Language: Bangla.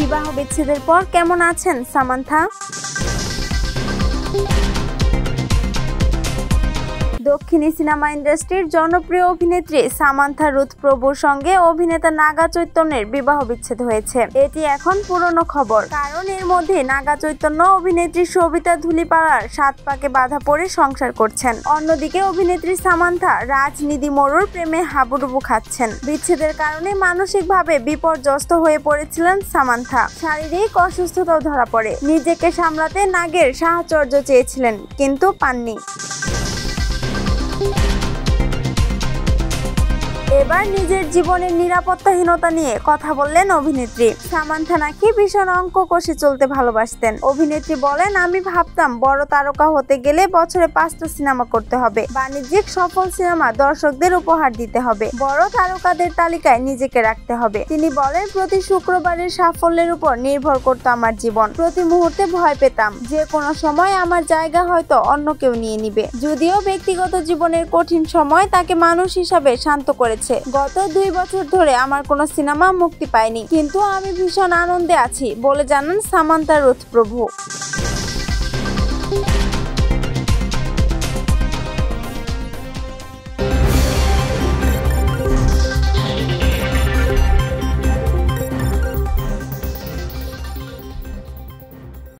বিবাহ বিচ্ছেদের পর কেমন আছেন সামান্থা? দক্ষিণী সিনেমা ইন্ডাস্ট্রির জনপ্রিয় অভিনেত্রী সামান্থা রুথ প্রভুর সঙ্গে অভিনেতা নাগা চৈতন্যের বিবাহ বিচ্ছেদ হয়েছে। এটি এখন পুরনো খবর, কারণ এর মধ্যে নাগা চৈতন্য অভিনেত্রী সবিতা ধুলিপাড়ার 7 পাকে বাধা পড়ে সংসার করছেন। অন্যদিকে অভিনেত্রী সামান্থা রাজনীতি মরুর প্রেমে হাবুডুবু খাচ্ছেন। বিচ্ছেদের কারণে মানসিকভাবে বিপর্যস্ত হয়ে পড়েছিলেন সামান্থা। শারীরিক অসুস্থতাও ধরা পড়ে। নিজেকে সামলাতে নাগের সাহচর্য চেয়েছিলেন, কিন্তু পাননি। এবার নিজের জীবনের নিরাপত্তাহীনতা নিয়ে কথা বললেন অভিনেত্রী। সামান্থা নাকি ভীষণ অঙ্ক কষে চলতে ভালোবাসতেন। অভিনেত্রী বলেন, আমি ভাবতাম বড় তারকা হতে গেলে বছরে 5টা সিনেমা করতে হবে, বাণিজ্যিক সফল সিনেমা দর্শকদের উপহার দিতে হবে, বড় তারকাদের তালিকায় নিজেকে রাখতে হবে। তিনি বলেন, প্রতি শুক্রবারের সাফল্যের উপর নির্ভর করতো আমার জীবন। প্রতি মুহূর্তে ভয় পেতাম যে কোনো সময় আমার জায়গা হয়তো অন্য কেউ নিয়ে নিবে। যদিও ব্যক্তিগত জীবনের কঠিন সময় তাকে মানুষ হিসাবে শান্ত করেছে। গত 2 বছর ধরে আমার কোনো সিনেমা মুক্তি পায়নি, কিন্তু আমি ভীষণ আনন্দে আছি বলে জানান সামান্থা রুথ প্রভু।